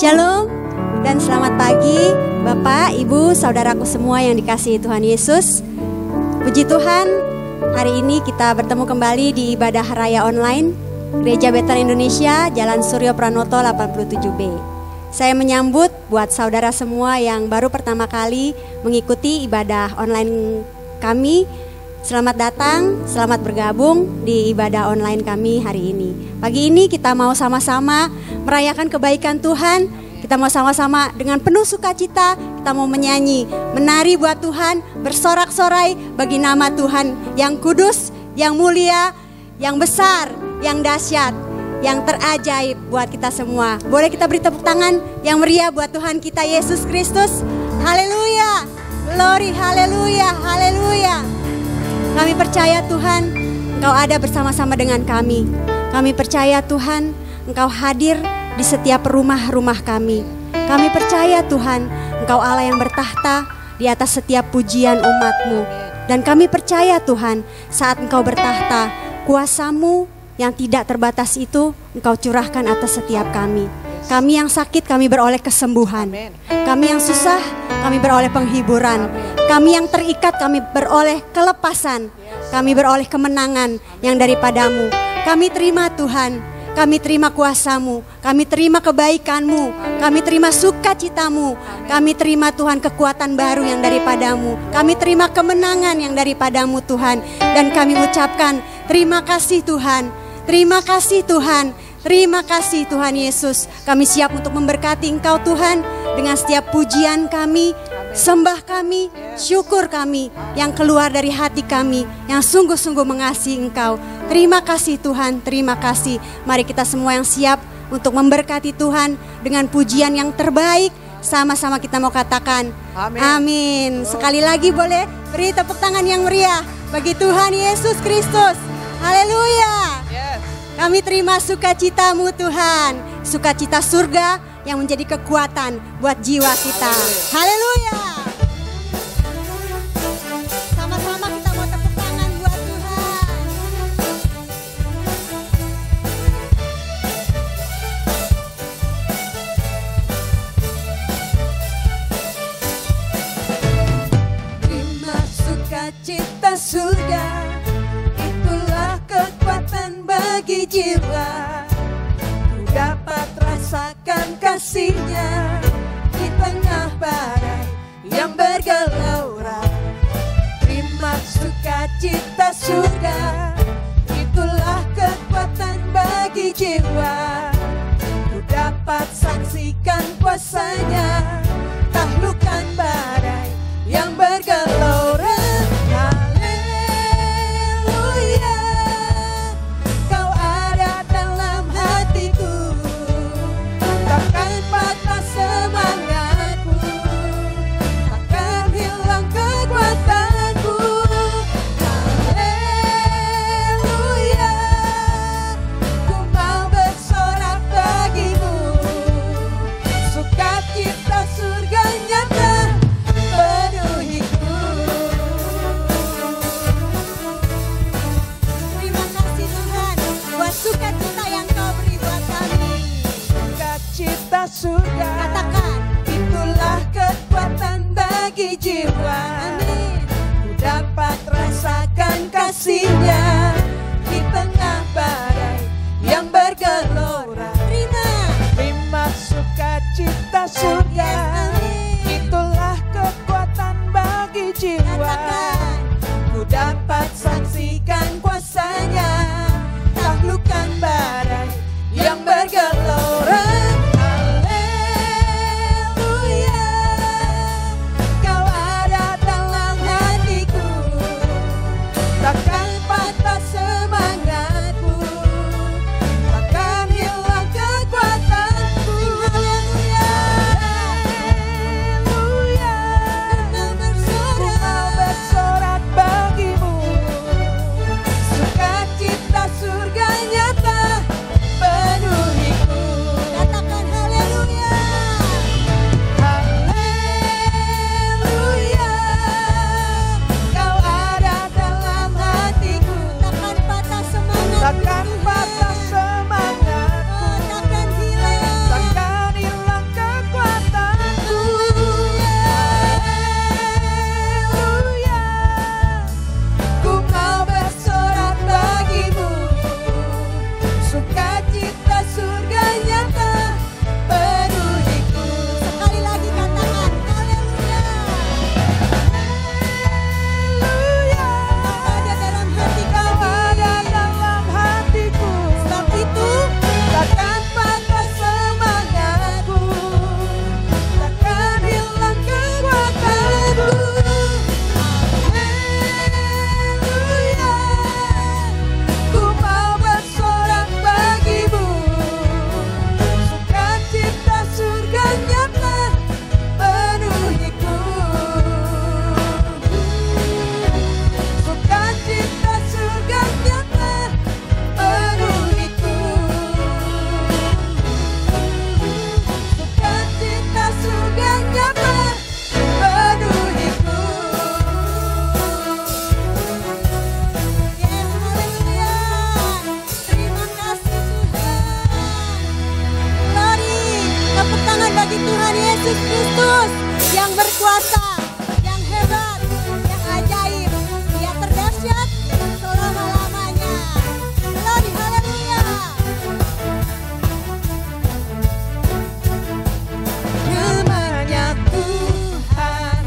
Shalom dan selamat pagi Bapak, Ibu, saudaraku semua yang dikasihi Tuhan Yesus. Puji Tuhan, hari ini kita bertemu kembali di ibadah raya online Gereja Bethel Indonesia, Jalan Suryo Pranoto 87B. Saya menyambut buat saudara semua yang baru pertama kali mengikuti ibadah online kami. Selamat datang, selamat bergabung di ibadah online kami hari ini. Pagi ini kita mau sama-sama merayakan kebaikan Tuhan. Kita mau sama-sama dengan penuh sukacita, kita mau menyanyi, menari buat Tuhan, bersorak-sorai bagi nama Tuhan yang kudus, yang mulia, yang besar, yang dahsyat, yang terajaib buat kita semua. Boleh kita beri tepuk tangan yang meriah buat Tuhan kita Yesus Kristus. Haleluya, glory, haleluya, haleluya. Kami percaya Tuhan, Engkau ada bersama-sama dengan kami. Kami percaya Tuhan, Engkau hadir di setiap rumah-rumah kami. Kami percaya Tuhan, Engkau Allah yang bertahta di atas setiap pujian umat-Mu. Dan kami percaya Tuhan, saat Engkau bertahta, kuasa-Mu yang tidak terbatas itu Engkau curahkan atas setiap kami. Kami yang sakit, kami beroleh kesembuhan. Kami yang susah, kami beroleh penghiburan. Kami yang terikat, kami beroleh kelepasan. Kami beroleh kemenangan yang daripadamu. Kami terima Tuhan, kami terima kuasa-Mu, kami terima kebaikan-Mu, kami terima sukacita-Mu, kami terima Tuhan kekuatan baru yang daripadamu. Kami terima kemenangan yang daripadamu Tuhan. Dan kami ucapkan terima kasih Tuhan, terima kasih Tuhan, terima kasih Tuhan Yesus. Kami siap untuk memberkati Engkau Tuhan dengan setiap pujian kami, sembah kami, syukur kami yang keluar dari hati kami yang sungguh-sungguh mengasihi Engkau. Terima kasih Tuhan, terima kasih. Mari kita semua yang siap untuk memberkati Tuhan dengan pujian yang terbaik. Sama-sama kita mau katakan amin. Amin. Sekali lagi boleh beri tepuk tangan yang meriah bagi Tuhan Yesus Kristus. Haleluya. Kami terima sukacita-Mu Tuhan, sukacita surga yang menjadi kekuatan buat jiwa kita. Haleluya. Sama-sama kita mau tepuk tangan buat Tuhan. Terima sukacita surga, itulah kekuatan bagi jiwa. Dapat rasakan kasih-Nya di tengah badai yang bergelora. Terima sukacita surga, itulah kekuatan bagi jiwa. Ku dapat saksikan kuasa-Nya, taklukkan badai yang bergelora. Surga, katakan, itulah kekuatan bagi jiwa. Amin. Ku dapat rasakan kasih-Nya di tengah badai yang bergelora. Terima sukacita surga, itulah kekuatan bagi jiwa. Katakan, ku dapat saksikan kuasa-Nya, taklukkan badai yang bergelora. Yesus Kristus yang berkuasa, yang hebat, yang ajaib, Dia terdahsyat selama-lamanya. Glory, haleluya. Namanya Tuhan,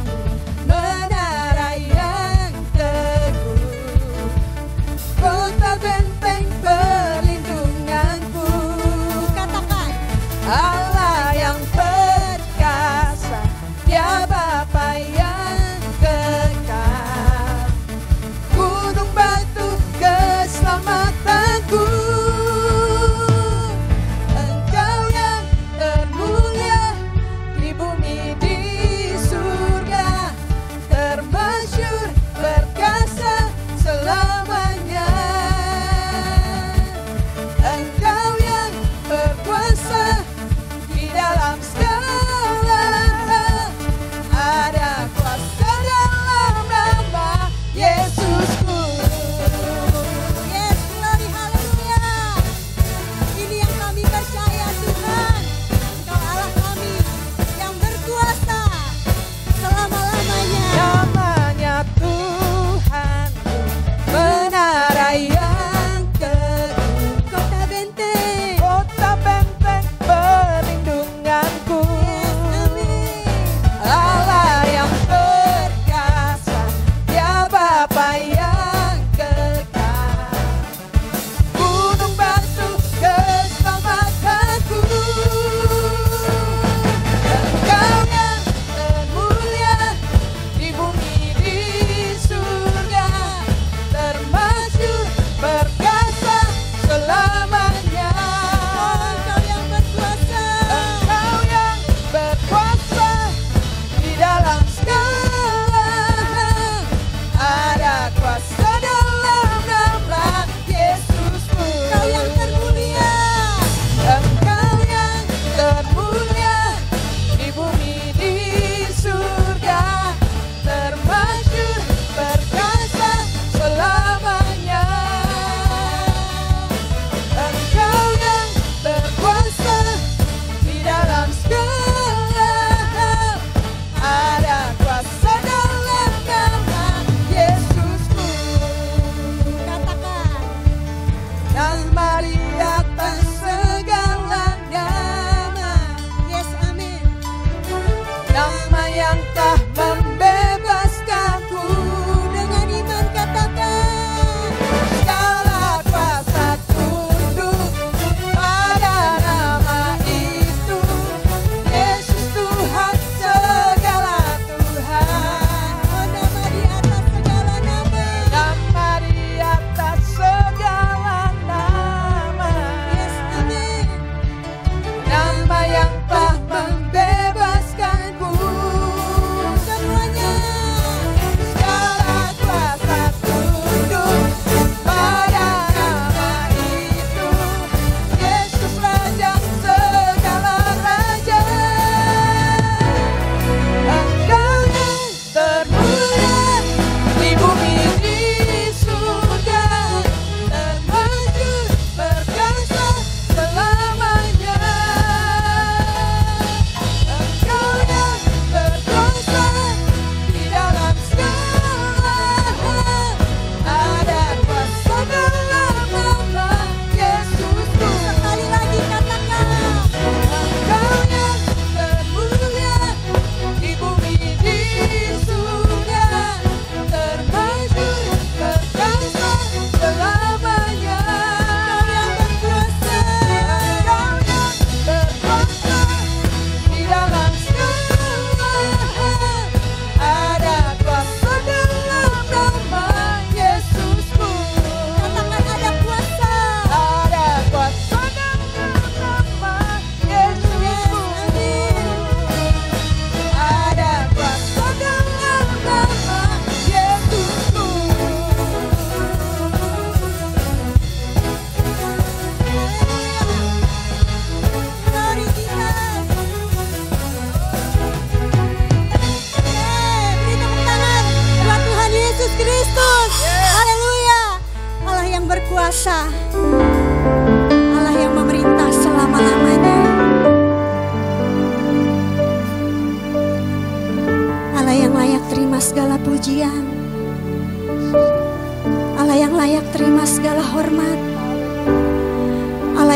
menara yang teguh, kota benteng perlindunganku. Katakan, Allah yang perkasa,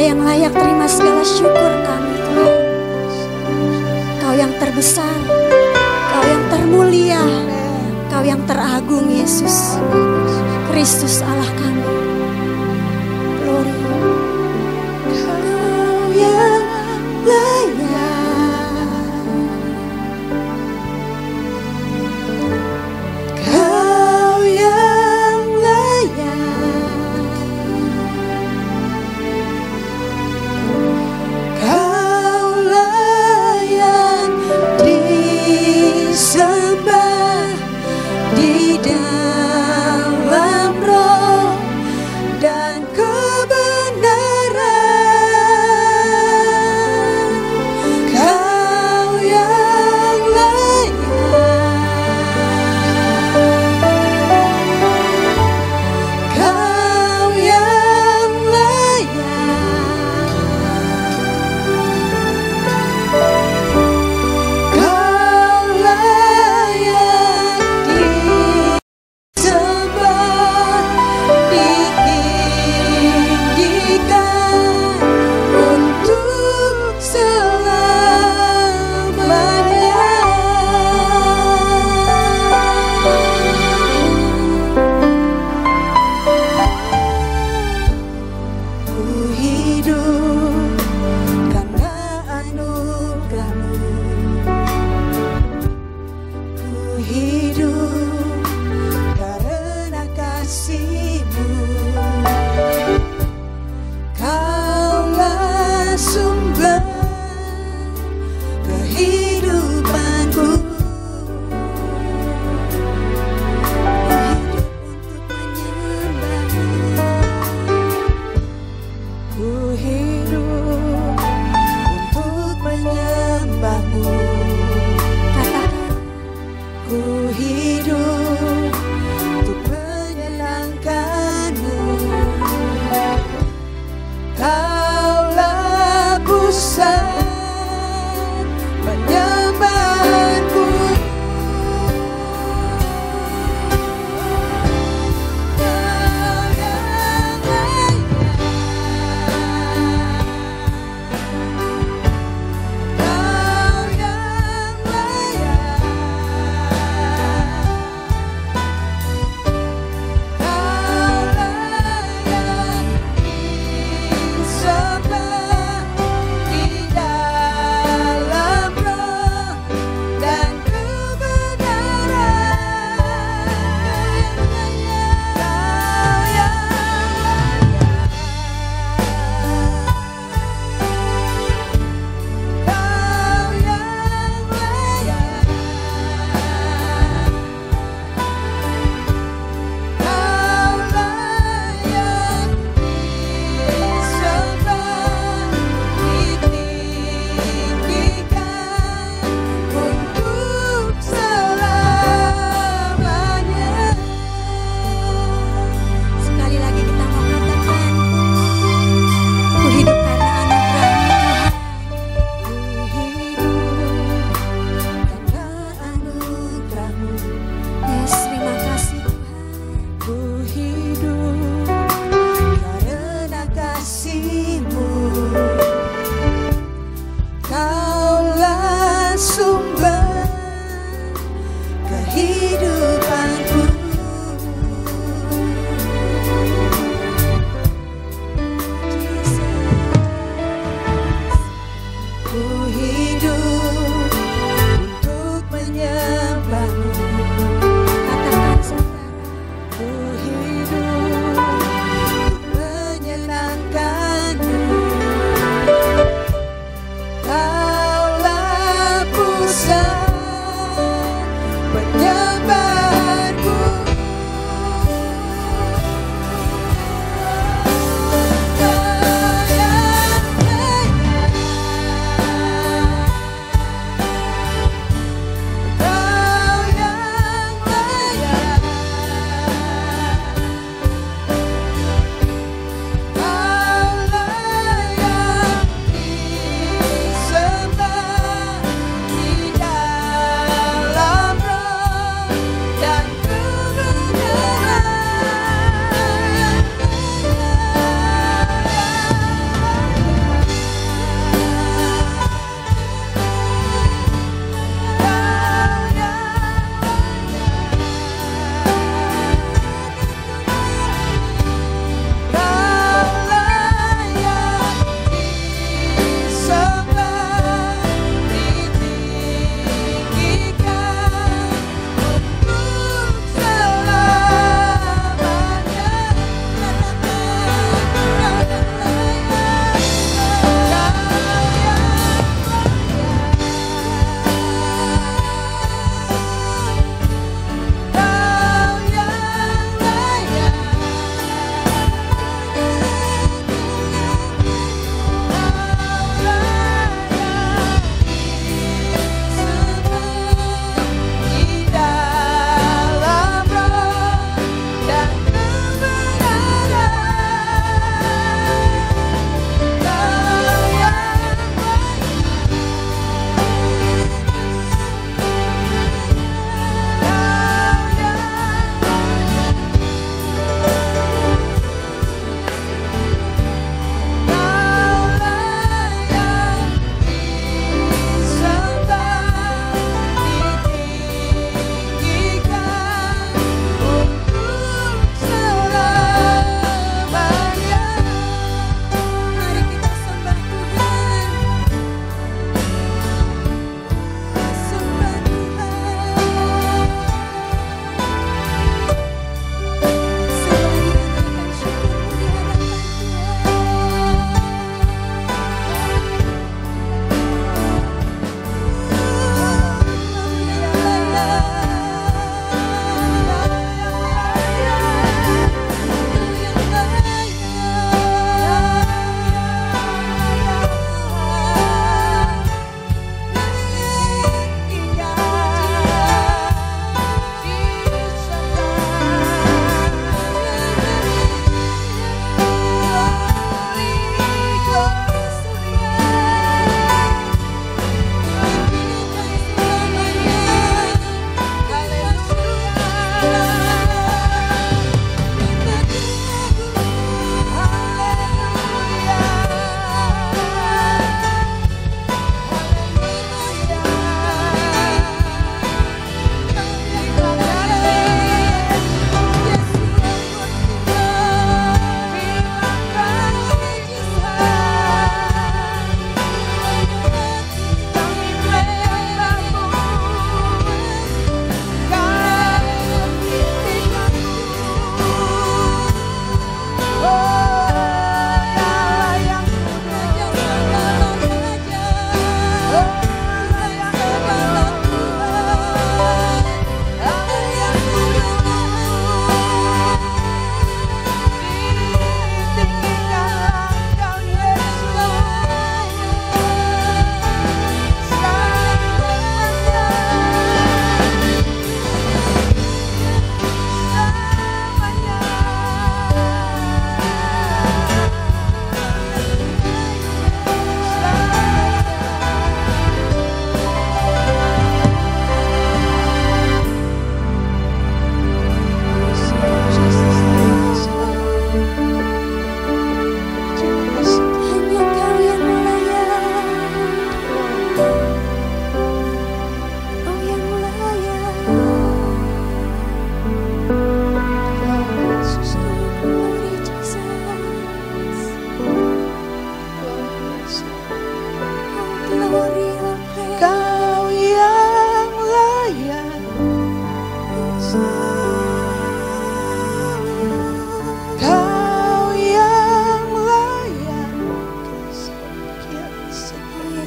Dialah yang layak terima segala syukur kami Tuhan. Kau yang terbesar, Kau yang termulia, Kau yang teragung Yesus, Kristus Allah kami. Glory. Kau yang layak, Kau yang layak, Kau layak disembah di dalam roh dan kebenaran. Kau yang layak, Kau yang layak, Kau layak disembah, ditinggikan untuk selamanya. Ku hidup karena anugerah-Mu, ku hidup karena kasih-Mu. Kaulah sumber kehidupanku. Ku hidup untuk menyembah-Mu. Katakan, ku hidup untuk menyenangkan-Mu. Kaulah pusat penyembahanku. Kau yang layak, Kau yang layak, Kau layak disembah di dalam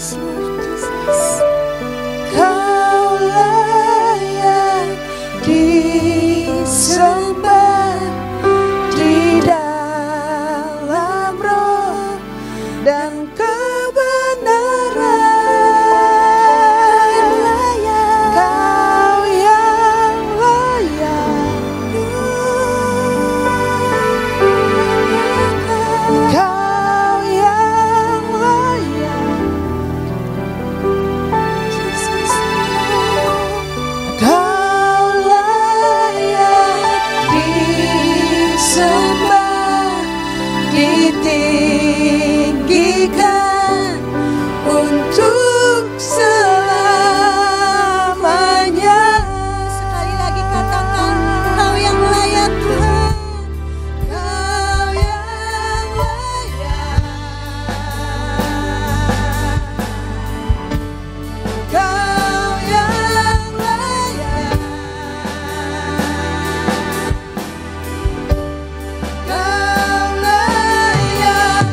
Yes, Lord Jesus. Kau layak disembah di dalam roh dan kebenaran. Kau yang layak. Kau yang layak. Kau layak disembah, ditinggikan untuk selamanya. Sekali lagi katakan, Kau yang layak Tuhan. Kau yang layak. Kau yang layak. Kau layak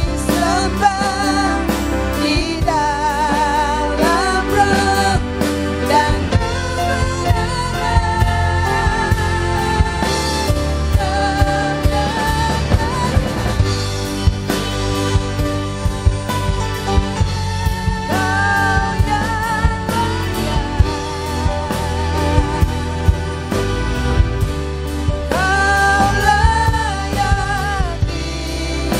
disembah di dalam roh dan Kau layak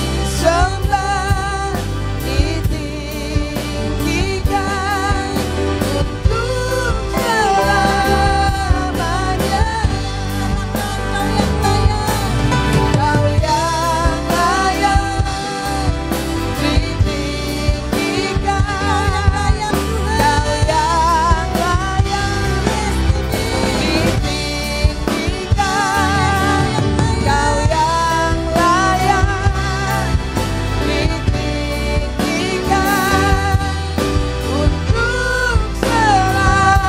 disembah, ditinggikan untuk selamanya. Kau yang layak ditinggikan. Kau yang layak ditinggikan. Kau yang layak ditinggikan untuk selamanya.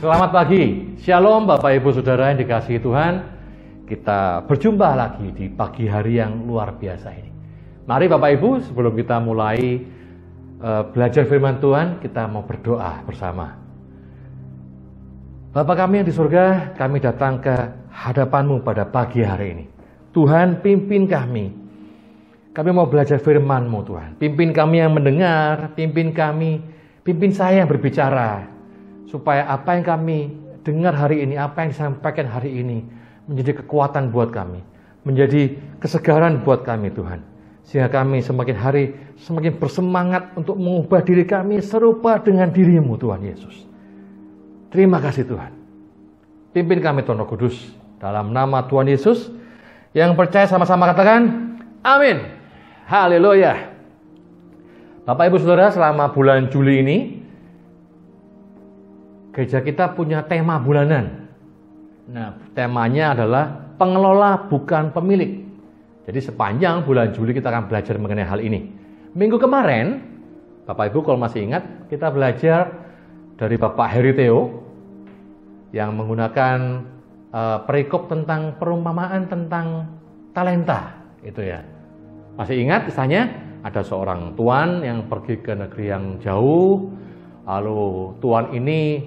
Selamat pagi, Shalom Bapak Ibu Saudara yang dikasihi Tuhan. Kita berjumpa lagi di pagi hari yang luar biasa ini. Mari Bapak Ibu, sebelum kita mulai belajar firman Tuhan, kita mau berdoa bersama. Bapa kami yang di surga, kami datang ke hadapan-Mu pada pagi hari ini. Tuhan, pimpin kami. Kami mau belajar firman-Mu Tuhan. Pimpin kami yang mendengar, pimpin saya yang berbicara. Supaya apa yang kami dengar hari ini, apa yang disampaikan hari ini menjadi kekuatan buat kami, menjadi kesegaran buat kami Tuhan. Sehingga kami semakin hari semakin bersemangat untuk mengubah diri kami serupa dengan diri-Mu Tuhan Yesus. Terima kasih Tuhan. Pimpin kami Tuhan Roh Kudus, dalam nama Tuhan Yesus. Yang percaya sama-sama katakan amin. Haleluya. Bapak Ibu Saudara, selama bulan Juli ini gereja kita punya tema bulanan. Nah, temanya adalah pengelola bukan pemilik. Jadi sepanjang bulan Juli kita akan belajar mengenai hal ini. Minggu kemarin, Bapak Ibu kalau masih ingat, kita belajar dari Bapak Heri Theo yang menggunakan perikop tentang perumpamaan tentang talenta, itu ya. Masih ingat kisahnya? Ada seorang tuan yang pergi ke negeri yang jauh, lalu tuan ini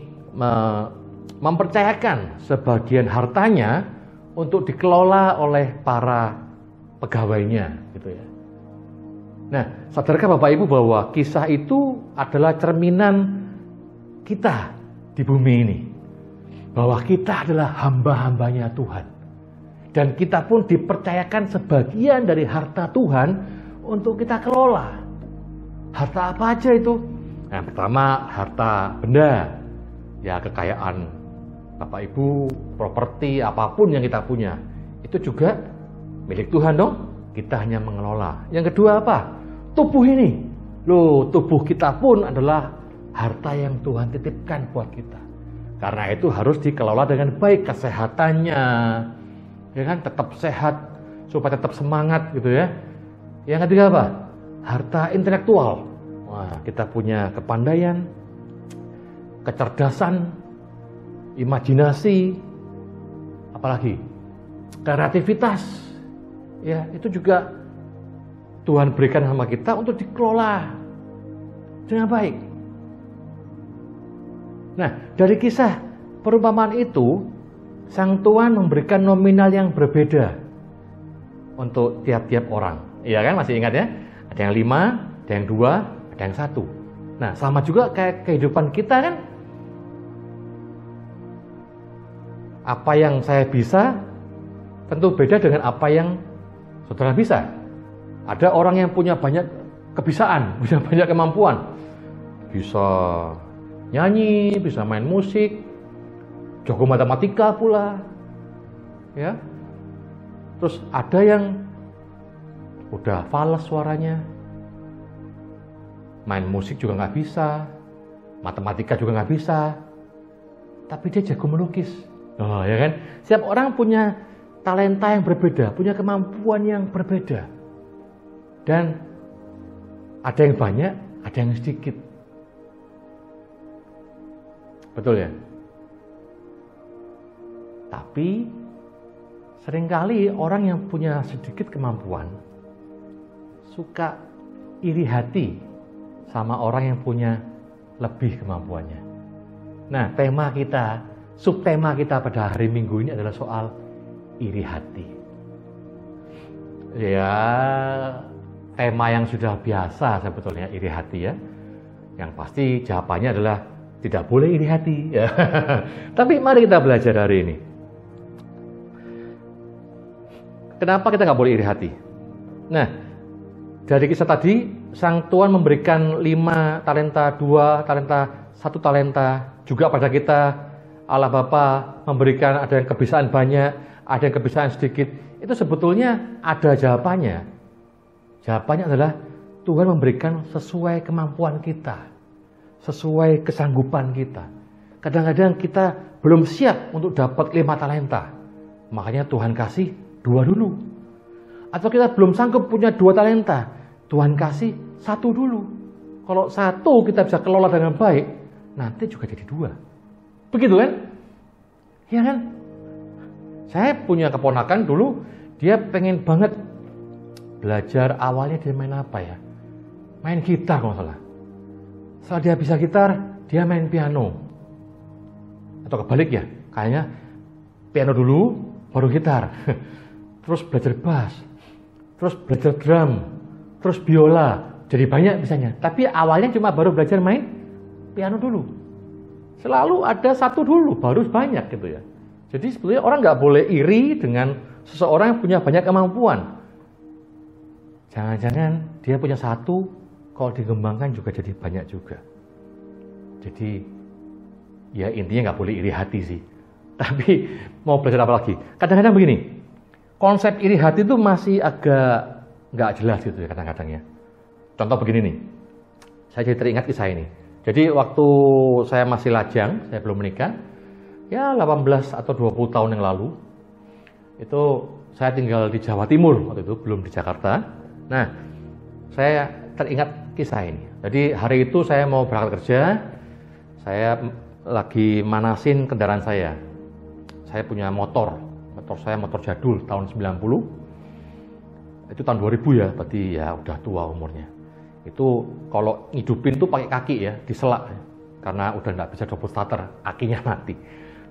mempercayakan sebagian hartanya untuk dikelola oleh para pegawainya, gitu ya. Nah, sadarkah Bapak Ibu bahwa kisah itu adalah cerminan kita di bumi ini, bahwa kita adalah hamba-hambanya Tuhan, dan kita pun dipercayakan sebagian dari harta Tuhan untuk kita kelola. Harta apa aja itu? Yang pertama, harta benda. Ya, kekayaan Bapak Ibu, properti, apapun yang kita punya, itu juga milik Tuhan dong. Kita hanya mengelola. Yang kedua apa? Tubuh ini. Loh, tubuh kita pun adalah harta yang Tuhan titipkan buat kita. Karena itu harus dikelola dengan baik kesehatannya. Ya kan, tetap sehat, supaya tetap semangat gitu ya. Yang ketiga apa? Harta intelektual. Wah, kita punya kepandaian, kecerdasan, imajinasi, apalagi kreativitas. Ya, itu juga Tuhan berikan sama kita untuk dikelola dengan baik. Nah, dari kisah perumpamaan itu, Sang Tuhan memberikan nominal yang berbeda untuk tiap-tiap orang. Iya kan, masih ingat ya? Ada yang 5, ada yang 2, ada yang 1. Nah, sama juga kayak kehidupan kita kan. Apa yang saya bisa tentu beda dengan apa yang saudara bisa. Ada orang yang punya banyak kebisaan, punya banyak kemampuan. Bisa nyanyi, bisa main musik, jago matematika pula. Ya. Terus ada yang udah fales suaranya, main musik juga nggak bisa, matematika juga nggak bisa, tapi dia jago melukis. Oh ya kan? Setiap orang punya talenta yang berbeda, punya kemampuan yang berbeda. Dan ada yang banyak, ada yang sedikit. Betul ya? Tapi seringkali orang yang punya sedikit kemampuan suka iri hati sama orang yang punya lebih kemampuannya. Nah, tema kita, subtema kita pada hari Minggu ini adalah soal iri hati. Ya, tema yang sudah biasa sebetulnya iri hati ya. Yang pasti jawabannya adalah tidak boleh iri hati. Ya. Tapi mari kita belajar hari ini. Kenapa kita nggak boleh iri hati? Nah, dari kisah tadi, Sang Tuhan memberikan 5 talenta, 2 talenta, 1 talenta. Juga pada kita, Allah Bapa memberikan ada yang kebisaan banyak, ada yang kebisaan sedikit. Itu sebetulnya ada jawabannya. Jawabannya adalah Tuhan memberikan sesuai kemampuan kita, sesuai kesanggupan kita. Kadang-kadang kita belum siap untuk dapat 5 talenta. Makanya Tuhan kasih 2 dulu. Atau kita belum sanggup punya 2 talenta. Tuhan kasih 1 dulu. Kalau 1 kita bisa kelola dengan baik, nanti juga jadi 2. Begitu kan? Iya kan? Saya punya keponakan dulu, dia pengen banget belajar. Awalnya dia main apa ya? Main gitar kalau nggak salah. Setelah dia bisa gitar, dia main piano. Atau kebalik ya, kayaknya piano dulu, baru gitar. Terus belajar bass, terus belajar drum, terus biola. Jadi banyak misalnya. Tapi awalnya cuma baru belajar main piano dulu. Selalu ada 1 dulu, baru banyak gitu ya. Jadi sebetulnya orang nggak boleh iri dengan seseorang yang punya banyak kemampuan. Jangan-jangan dia punya 1, kalau dikembangkan juga jadi banyak juga. Jadi ya intinya nggak boleh iri hati sih. Tapi mau belajar apa lagi? Kadang-kadang begini, konsep iri hati itu masih agak nggak jelas gitu ya kadang-kadang ya. Contoh begini nih, saya jadi teringat kisah ini. Jadi waktu saya masih lajang, saya belum menikah, ya 18 atau 20 tahun yang lalu, itu saya tinggal di Jawa Timur waktu itu, belum di Jakarta. Nah, saya teringat kisah ini. Jadi hari itu saya mau berangkat kerja, saya lagi manasin kendaraan saya. Saya punya motor saya motor jadul tahun 90. Itu tahun 2000 ya, berarti ya udah tua umurnya. Itu kalau ngidupin tuh pakai kaki ya, diselak ya. Karena udah nggak bisa double starter, akinya mati.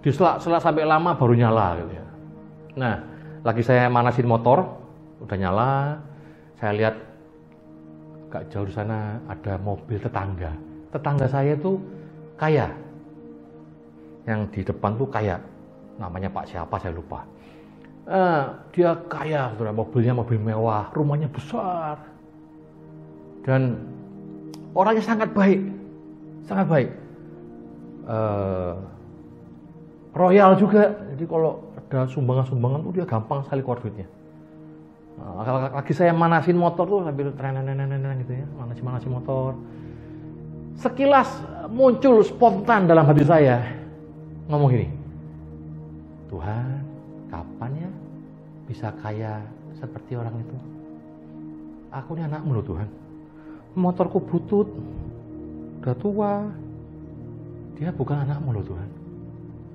Diselak sampai lama baru nyala gitu ya. Nah, lagi saya manasin motor, udah nyala, saya lihat gak jauh di sana ada mobil tetangga. Tetangga saya tuh kaya. Yang di depan tuh kaya. Namanya Pak siapa saya lupa. Dia kaya, saudara. Mobilnya mobil mewah, rumahnya besar. Dan orangnya sangat baik. Sangat baik. Royal juga. Jadi kalau ada sumbangan-sumbangan tuh dia gampang sekali keluar duitnya. Lagi saya manasin motor tuh sambil tren gitu ya, manasin motor. Sekilas muncul spontan dalam hati saya ngomong gini, Tuhan, kapan ya bisa kaya seperti orang itu? Aku ini anakmu loh Tuhan. motorku butut, udah tua. Dia bukan anakmu loh Tuhan.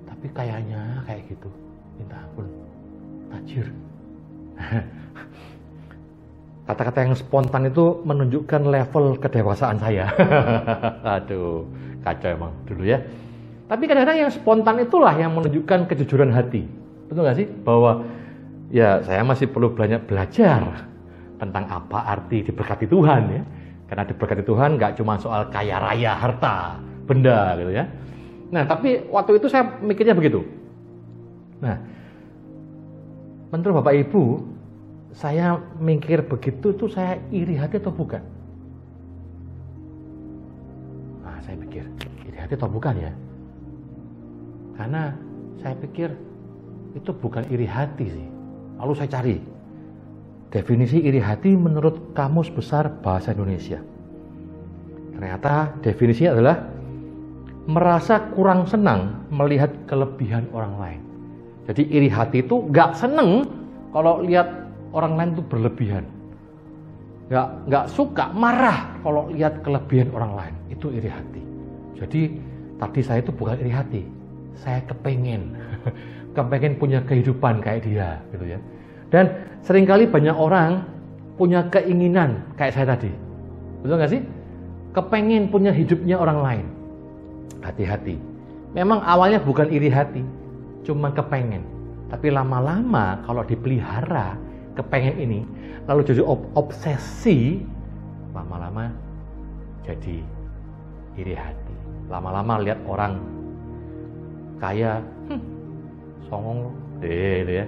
Tapi kayaknya kayak gitu. Minta ampun, tajir. Kata-kata yang spontan itu menunjukkan level kedewasaan saya. Aduh, kacau emang dulu ya. Tapi kadang-kadang yang spontan itulah yang menunjukkan kejujuran hati. Betul nggak sih? Bahwa ya saya masih perlu banyak belajar tentang apa arti diberkati Tuhan ya. Karena diberkati Tuhan nggak cuma soal kaya raya, harta, benda gitu ya. Nah, tapi waktu itu saya mikirnya begitu. Nah, menurut Bapak Ibu, saya mikir begitu tuh saya iri hati atau bukan? Nah, saya pikir iri hati atau bukan ya? Karena saya pikir itu bukan iri hati sih. Lalu saya cari definisi iri hati menurut Kamus Besar Bahasa Indonesia. Ternyata definisinya adalah merasa kurang senang melihat kelebihan orang lain. Jadi iri hati itu gak seneng kalau lihat orang lain itu berlebihan. Gak suka, marah kalau lihat kelebihan orang lain. Itu iri hati. Jadi tadi saya itu bukan iri hati. Saya kepengen punya kehidupan kayak dia gitu ya. Dan seringkali banyak orang punya keinginan kayak saya tadi. Betul gak sih? Kepengen punya hidupnya orang lain. Hati-hati. Memang awalnya bukan iri hati, cuma kepengen. Tapi lama-lama kalau dipelihara kepengen ini, lalu jadi obsesi, lama-lama jadi iri hati. Lama-lama lihat orang kaya, songong, gitu ya.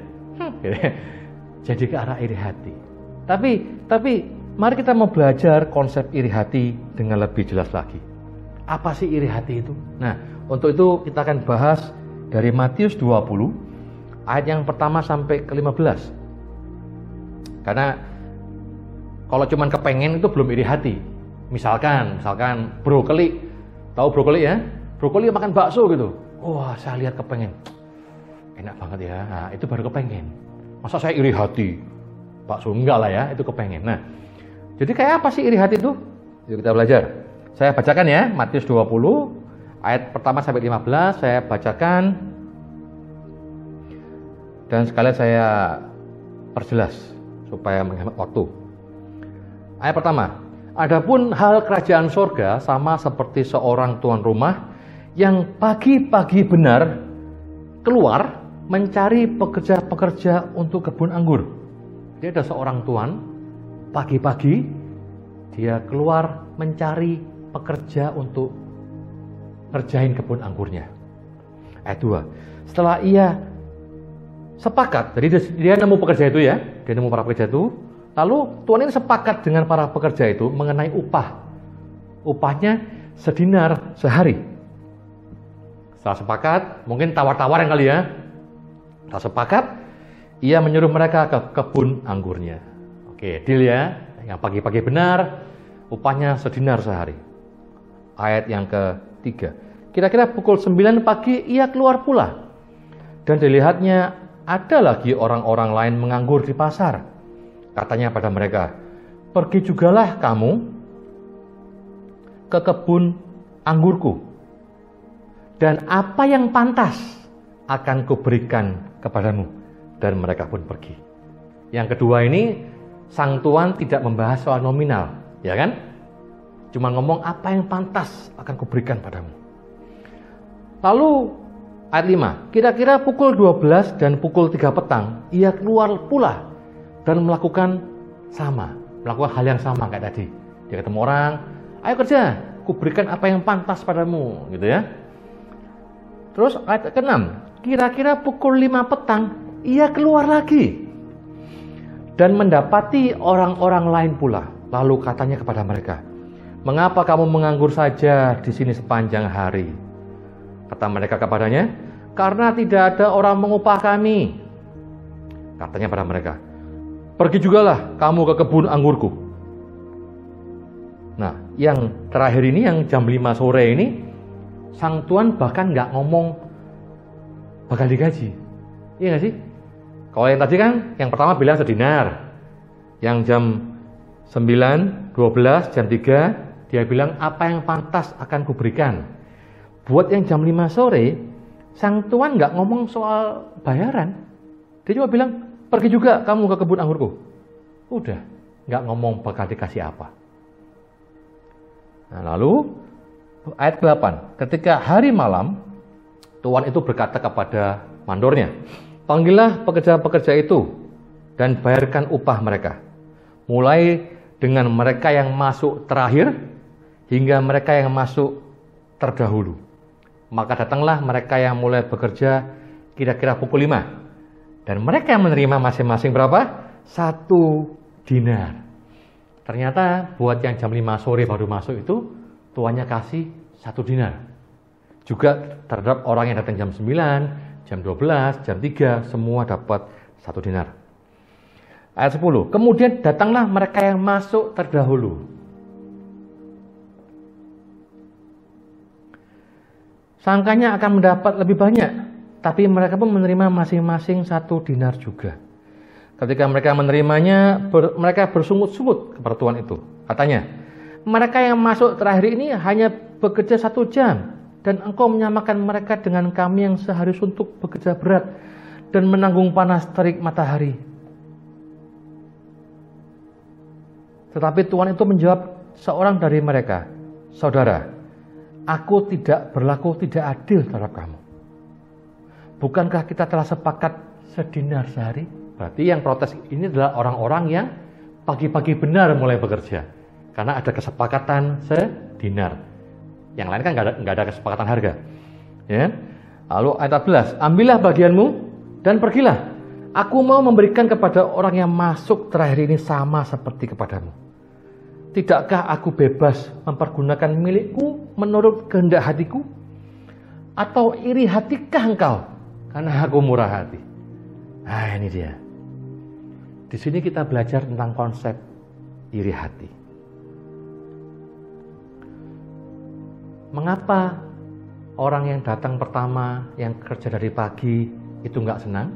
Jadi ke arah iri hati. Tapi mari kita mau belajar konsep iri hati dengan lebih jelas lagi. Apa sih iri hati itu? Nah, untuk itu kita akan bahas dari Matius 20 ayat yang pertama sampai ke-15. Karena kalau cuman kepengen itu belum iri hati. Misalkan brokoli. Tahu brokoli ya? Brokoli makan bakso gitu. Wah, saya lihat kepengen. Enak banget ya. Nah, itu baru kepengen. Masa saya iri hati? Bakso enggak lah ya, itu kepengen. Nah, jadi kayak apa sih iri hati itu? Yuk kita belajar. Saya bacakan ya, Matius 20 ayat pertama sampai 15 saya bacakan. Dan sekalian saya perjelas supaya menghemat waktu. Ayat pertama. Adapun hal kerajaan sorga sama seperti seorang tuan rumah yang pagi-pagi benar keluar mencari pekerja-pekerja untuk kebun anggur. Dia ada seorang tuan, pagi-pagi dia keluar mencari pekerja untuk ngerjain kebun anggurnya. Ayat 2. Setelah ia sepakat, jadi dia nemu pekerja itu ya, dia nemu para pekerja itu, lalu tuan ini sepakat dengan para pekerja itu mengenai upah. Upahnya sedinar sehari. Setelah sepakat, mungkin tawar-tawar yang kali ya. Setelah sepakat, ia menyuruh mereka ke kebun anggurnya. Oke, deal ya. Yang pagi-pagi benar, upahnya sedinar sehari. Ayat yang ketiga. Kira-kira pukul 9 pagi ia keluar pula. Dan dilihatnya ada lagi orang-orang lain menganggur di pasar. Katanya pada mereka, pergi jugalah kamu ke kebun anggurku. Dan apa yang pantas akan kuberikan kepadamu. Dan mereka pun pergi. Yang kedua ini, sang tuan tidak membahas soal nominal, ya kan? Cuma ngomong apa yang pantas akan kuberikan padamu. Lalu ayat 5, kira-kira pukul 12 dan pukul 3 petang, ia keluar pula dan melakukan melakukan hal yang sama kayak tadi. Dia ketemu orang, ayo kerja, kuberikan apa yang pantas padamu, gitu ya. Terus ayat ke-6, kira-kira pukul 5 petang, ia keluar lagi dan mendapati orang-orang lain pula. Lalu katanya kepada mereka, mengapa kamu menganggur saja di sini sepanjang hari? Kata mereka kepadanya, karena tidak ada orang mengupah kami. Katanya pada mereka, pergi jugalah kamu ke kebun anggurku. Nah, yang terakhir ini, yang jam 5 sore ini, sang tuan bahkan nggak ngomong bakal digaji. Iya nggak sih? Kalau yang tadi kan, yang pertama bilang sedinar. Yang jam 9, 12, jam 3, dia bilang apa yang pantas akan kuberikan. Buat yang jam 5 sore, sang tuan nggak ngomong soal bayaran. Dia cuma bilang, pergi juga kamu ke kebun anggurku. Udah, nggak ngomong bakal dikasih apa. Nah, lalu ayat 8, ketika hari malam, tuan itu berkata kepada mandornya, panggillah pekerja-pekerja itu dan bayarkan upah mereka. Mulai dengan mereka yang masuk terakhir hingga mereka yang masuk terdahulu. Maka datanglah mereka yang mulai bekerja kira-kira pukul 5. Dan mereka yang menerima masing-masing berapa? 1 dinar. Ternyata buat yang jam 5 sore baru masuk itu, tuannya kasih 1 dinar. Juga terhadap orang yang datang jam 9, jam 12, jam 3, semua dapat 1 dinar. Ayat 10, kemudian datanglah mereka yang masuk terdahulu. Sangkanya akan mendapat lebih banyak, tapi mereka pun menerima masing-masing 1 dinar juga. Ketika mereka menerimanya, mereka bersungut-sungut kepada tuan itu. Katanya, mereka yang masuk terakhir ini hanya bekerja 1 jam, dan engkau menyamakan mereka dengan kami yang sehari suntuk bekerja berat dan menanggung panas terik matahari. Tetapi Tuhan itu menjawab seorang dari mereka, saudara, aku tidak berlaku tidak adil terhadap kamu. Bukankah kita telah sepakat sedinar sehari? Berarti yang protes ini adalah orang-orang yang pagi-pagi benar mulai bekerja. Karena ada kesepakatan sedinar. Yang lain kan nggak ada kesepakatan harga. Ya. Lalu ayat 14, ambillah bagianmu dan pergilah. Aku mau memberikan kepada orang yang masuk terakhir ini sama seperti kepadamu. Tidakkah aku bebas mempergunakan milikku menurut kehendak hatiku? Atau iri hatikah engkau karena aku murah hati? Nah, ini dia. Di sini kita belajar tentang konsep iri hati. Mengapa orang yang datang pertama, yang kerja dari pagi, itu nggak senang?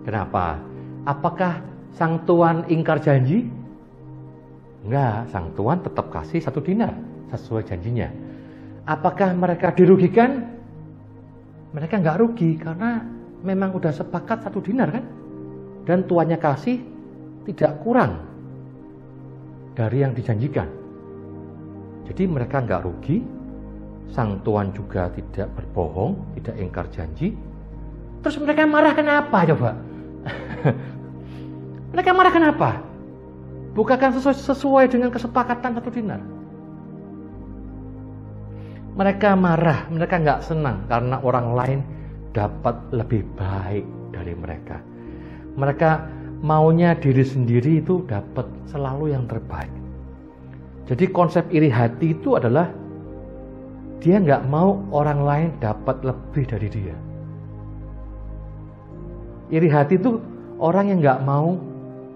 Kenapa? Apakah sang tuan ingkar janji? Enggak, sang tuan tetap kasih 1 dinar sesuai janjinya. Apakah mereka dirugikan? Mereka nggak rugi karena memang udah sepakat 1 dinar kan? Dan tuannya kasih tidak kurang dari yang dijanjikan. Jadi mereka nggak rugi, sang tuan juga tidak berbohong, tidak ingkar janji. Terus mereka marah kenapa coba? Mereka marah kenapa? Bukankah sesuai dengan kesepakatan 1 dinar? Mereka marah, mereka nggak senang karena orang lain dapat lebih baik dari mereka. Mereka maunya diri sendiri itu dapat selalu yang terbaik. Jadi konsep iri hati itu adalah dia nggak mau orang lain dapat lebih dari dia. Iri hati itu orang yang nggak mau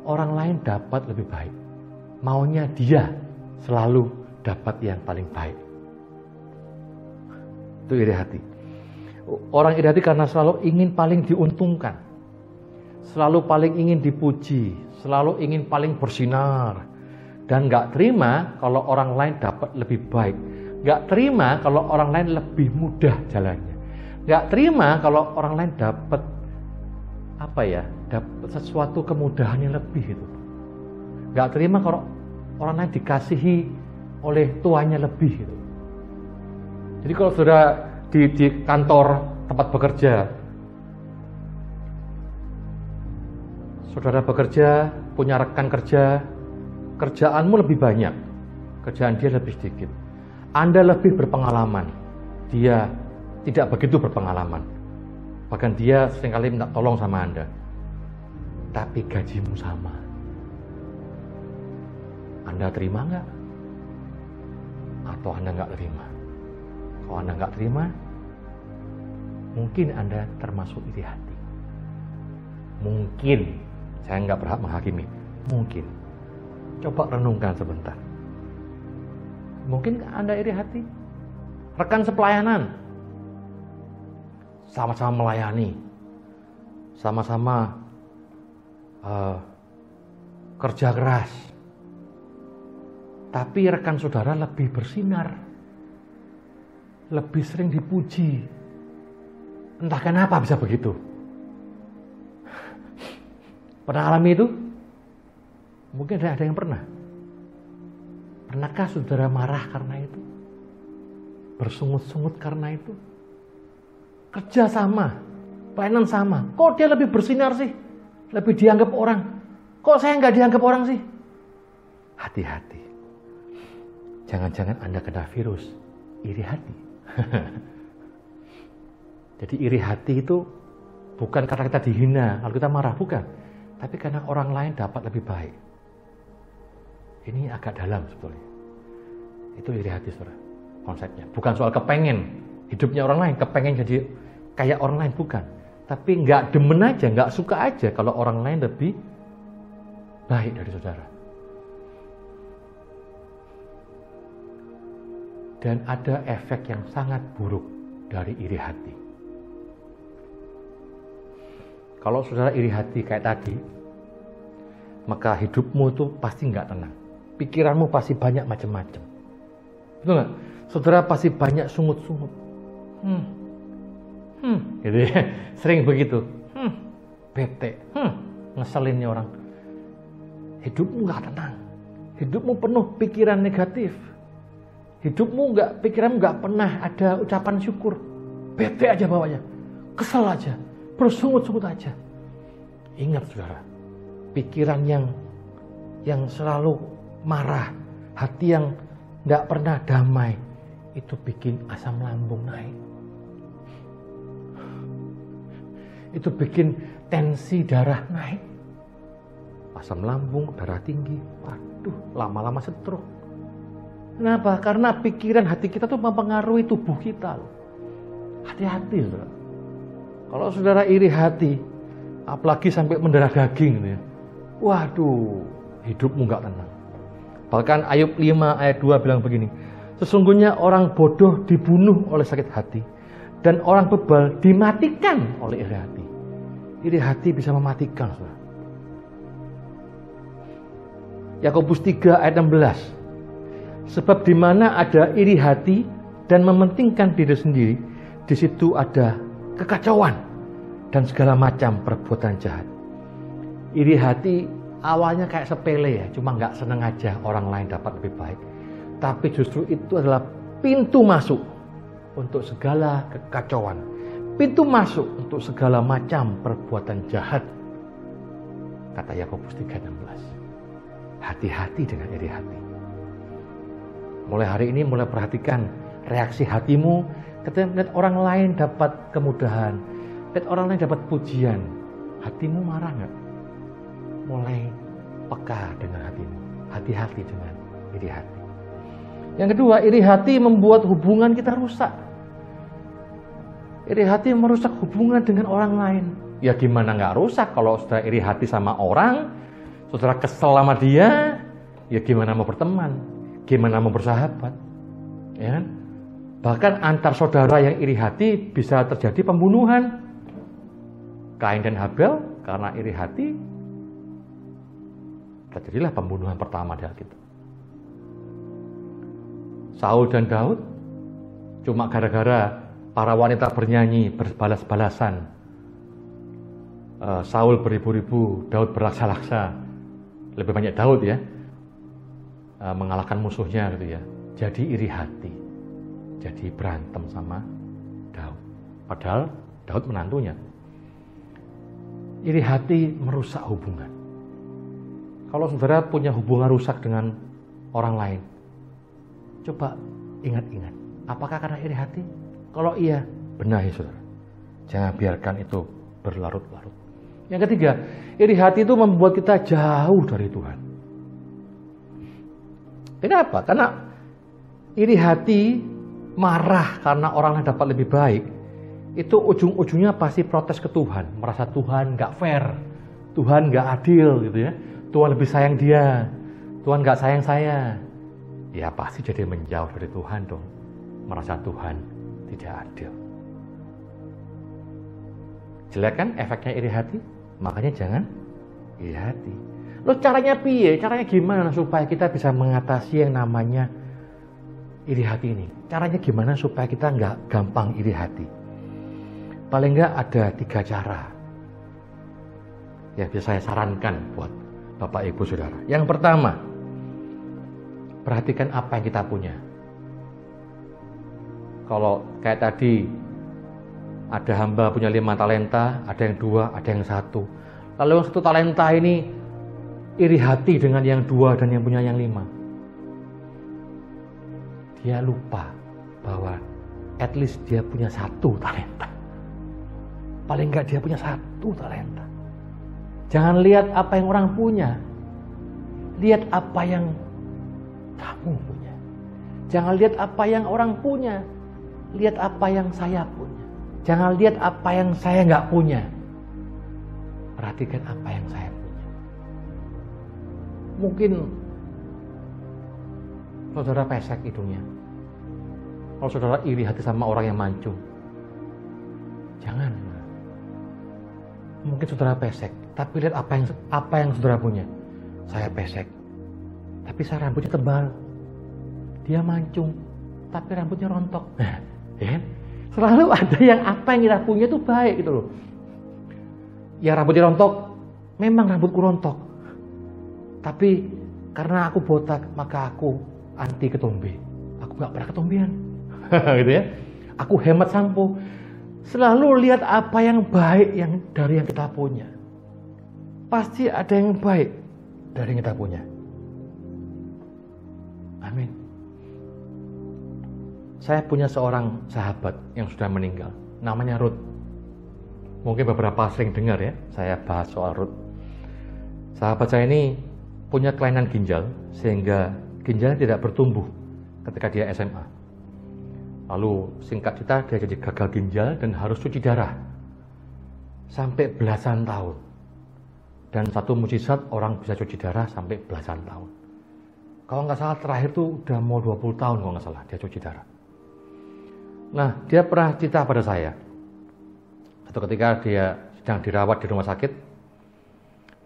orang lain dapat lebih baik. Maunya dia selalu dapat yang paling baik. Itu iri hati. Orang iri hati karena selalu ingin paling diuntungkan. Selalu paling ingin dipuji. Selalu ingin paling bersinar. Dan nggak terima kalau orang lain dapat lebih baik. Nggak terima kalau orang lain lebih mudah jalannya. Nggak terima kalau orang lain dapat dapat sesuatu kemudahan yang lebih itu. Nggak terima kalau orang lain dikasihi oleh tuannya lebih gitu. Jadi kalau sudah di kantor tempat bekerja, saudara bekerja, punya rekan kerja, kerjaanmu lebih banyak, kerjaan dia lebih sedikit. Anda lebih berpengalaman, dia tidak begitu berpengalaman. Bahkan dia seringkali minta tolong sama Anda. Tapi gajimu sama. Anda terima nggak? Atau Anda nggak terima? Kalau Anda nggak terima, mungkin Anda termasuk iri hati. Mungkin, saya nggak berhak menghakimi. Mungkin. Coba renungkan sebentar. Mungkin Anda iri hati? Rekan sepelayanan, sama-sama melayani, sama-sama kerja keras, Tapi rekan saudara lebih bersinar, lebih sering dipuji. Entah kenapa bisa begitu. Pernah alami itu? Mungkin ada yang pernah. Pernahkah saudara marah karena itu? Bersungut-sungut karena itu? Kerja sama, pelayanan sama. Kok dia lebih bersinar sih? Lebih dianggap orang. Kok saya nggak dianggap orang sih? Hati-hati. Jangan-jangan Anda kena virus iri hati. Jadi iri hati itu bukan karena kita dihina, kalau kita marah, bukan. Tapi karena orang lain dapat lebih baik. Ini agak dalam sebetulnya. Itu iri hati, saudara. Konsepnya. Bukan soal kepengen hidupnya orang lain, kepengen jadi kayak orang lain, bukan. Tapi nggak demen aja, nggak suka aja kalau orang lain lebih baik dari saudara. Dan ada efek yang sangat buruk dari iri hati. Kalau saudara iri hati kayak tadi, maka hidupmu itu pasti nggak tenang. Pikiranmu pasti banyak macam-macam. Betul nggak? Saudara pasti banyak sungut-sungut. Gitu ya. Sering begitu. Bete. Ngeselinnya orang. Hidupmu nggak tenang. Hidupmu penuh pikiran negatif. Hidupmu pikiranmu nggak pernah ada ucapan syukur. Bete aja bawanya. Kesel aja. Bersungut-sungut aja. Ingat saudara, pikiran yang selalu marah, hati yang tidak pernah damai, itu bikin asam lambung naik. Itu bikin tensi darah naik. Asam lambung, darah tinggi, waduh, lama-lama stroke. Kenapa? Karena pikiran hati kita tuh mempengaruhi tubuh kita. Hati-hati saudara. Kalau saudara iri hati, apalagi sampai mendarah daging, gitu ya, waduh, hidupmu nggak tenang. Bahkan Ayub 5 ayat 2 bilang begini, sesungguhnya orang bodoh dibunuh oleh sakit hati, dan orang bebal dimatikan oleh iri hati. Iri hati bisa mematikan, saudara. Yakobus 3 ayat 16, sebab di mana ada iri hati dan mementingkan diri sendiri, di situ ada kekacauan dan segala macam perbuatan jahat. Iri hati awalnya kayak sepele ya, cuma nggak seneng aja orang lain dapat lebih baik. Tapi justru itu adalah pintu masuk untuk segala kekacauan. Pintu masuk untuk segala macam perbuatan jahat. Kata Yakobus 3:16. Hati-hati dengan iri hati. Mulai hari ini mulai perhatikan reaksi hatimu ketika melihat orang lain dapat kemudahan, lihat orang lain dapat pujian. Hatimu marah nggak? Mulai peka dengan hatimu. Hati-hati dengan iri hati. Yang kedua, iri hati membuat hubungan kita rusak. Iri hati merusak hubungan dengan orang lain. Ya gimana nggak rusak kalau saudara iri hati sama orang, saudara kesel sama dia, ya gimana mau berteman, gimana mau bersahabat, ya kan? Bahkan antar saudara yang iri hati bisa terjadi pembunuhan. Kain dan Habel karena iri hati terjadilah pembunuhan pertama di Alkitab. Saul dan Daud cuma gara-gara para wanita bernyanyi berbalas-balasan. Saul beribu-ribu, Daud berlaksa-laksa. Lebih banyak Daud ya, mengalahkan musuhnya gitu ya. Jadi iri hati, jadi berantem sama Daud. Padahal Daud menantunya. Iri hati merusak hubungan. Kalau saudara punya hubungan rusak dengan orang lain, coba ingat-ingat, apakah karena iri hati? Kalau iya, benahi saudara. Jangan biarkan itu berlarut-larut. Yang ketiga, iri hati itu membuat kita jauh dari Tuhan. Kenapa? Karena iri hati marah karena orang lain dapat lebih baik, itu ujung-ujungnya pasti protes ke Tuhan. Merasa Tuhan gak fair, Tuhan gak adil gitu ya. Tuhan lebih sayang dia, Tuhan gak sayang saya. Ya pasti jadi menjauh dari Tuhan dong. Merasa Tuhan tidak adil. Jelek kan efeknya iri hati? Makanya jangan iri hati. Lo caranya piye? Caranya gimana supaya kita bisa mengatasi yang namanya iri hati ini? Caranya gimana supaya kita nggak gampang iri hati? Paling nggak ada 3 cara. Ya, bisa saya sarankan buat Bapak Ibu Saudara. Yang pertama, perhatikan apa yang kita punya. Kalau kayak tadi, ada hamba punya 5 talenta, ada yang 2, ada yang 1. Lalu yang 1 talenta ini iri hati dengan yang 2 dan yang punya yang 5. Dia lupa bahwa at least dia punya 1 talenta. Paling enggak dia punya 1 talenta. Jangan lihat apa yang orang punya. Lihat apa yang kamu punya. Jangan lihat apa yang orang punya. Lihat apa yang saya punya. Jangan lihat apa yang saya nggak punya. Perhatikan apa yang saya punya. Mungkin saudara pesek hidungnya. Kalau saudara iri hati sama orang yang mancung, jangan. Mungkin saudara pesek, tapi lihat apa yang saudara punya. Saya pesek, tapi saya rambutnya tebal. Dia mancung, tapi rambutnya rontok. Nah, ya kan? Selalu ada yang apa yang kita punya itu baik gitu loh. Ya rambutnya rontok, memang rambutku rontok. Tapi karena aku botak, maka aku anti ketombe. Aku gak pernah ketombean. Gitu ya. Aku hemat sampo. Selalu lihat apa yang baik dari yang kita punya. Pasti ada yang baik dari yang kita punya. Amin. Saya punya seorang sahabat yang sudah meninggal, namanya Ruth. Mungkin beberapa sering dengar ya, saya bahas soal Ruth. Sahabat saya ini punya kelainan ginjal, sehingga ginjalnya tidak bertumbuh ketika dia SMA. Lalu singkat cerita, dia jadi gagal ginjal dan harus cuci darah sampai belasan tahun. Dan satu mukjizat, orang bisa cuci darah sampai belasan tahun. Kalau nggak salah terakhir tuh udah mau 20 tahun kalau nggak salah dia cuci darah. Nah, dia pernah cerita pada saya. Suatu ketika dia sedang dirawat di rumah sakit,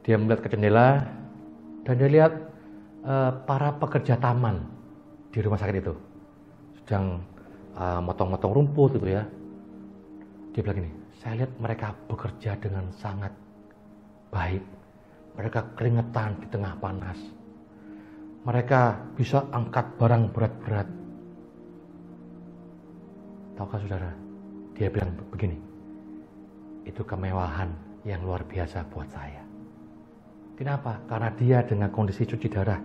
dia melihat ke jendela dan dia lihat para pekerja taman di rumah sakit itu sedang motong-motong rumput gitu ya. Dia bilang gini, saya lihat mereka bekerja dengan sangat baik. Mereka keringetan di tengah panas. Mereka bisa angkat barang berat-berat. Tahukah saudara, dia bilang begini, itu kemewahan yang luar biasa buat saya. Kenapa? Karena dia dengan kondisi cuci darah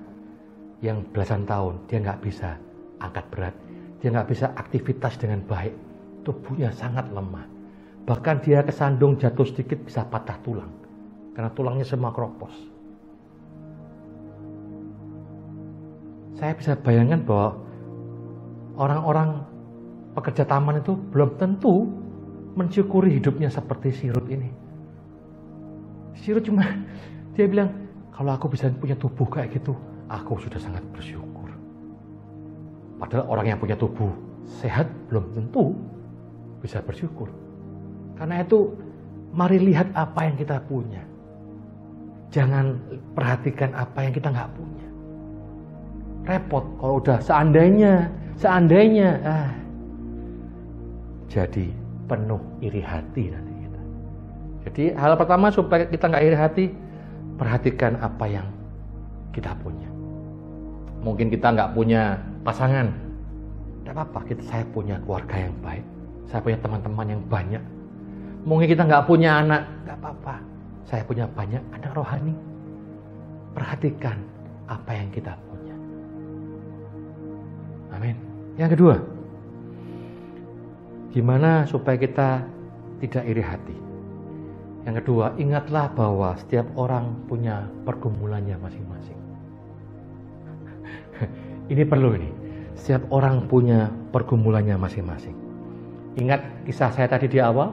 yang belasan tahun, dia nggak bisa angkat berat, dia nggak bisa aktivitas dengan baik, tubuhnya sangat lemah. Bahkan dia kesandung jatuh sedikit bisa patah tulang, karena tulangnya semua keropos. Saya bisa bayangkan bahwa orang-orang pekerja taman itu belum tentu mensyukuri hidupnya seperti si Ruth ini. Si Ruth cuma, dia bilang, kalau aku bisa punya tubuh kayak gitu, aku sudah sangat bersyukur. Padahal orang yang punya tubuh sehat belum tentu bisa bersyukur. Karena itu, mari lihat apa yang kita punya. Jangan perhatikan apa yang kita nggak punya. Repot kalau udah seandainya, jadi penuh iri hati nanti kita. Jadi hal pertama supaya kita nggak iri hati, perhatikan apa yang kita punya. Mungkin kita nggak punya pasangan, tidak apa-apa. Saya punya keluarga yang baik, saya punya teman-teman yang banyak. Mungkin kita nggak punya anak, nggak apa-apa. Saya punya banyak anak rohani. Perhatikan apa yang kita punya. Amin. Yang kedua, gimana supaya kita tidak iri hati? Yang kedua, ingatlah bahwa setiap orang punya pergumulannya masing-masing. Ini perlu ini. Setiap orang punya pergumulannya masing-masing. Ingat kisah saya tadi di awal?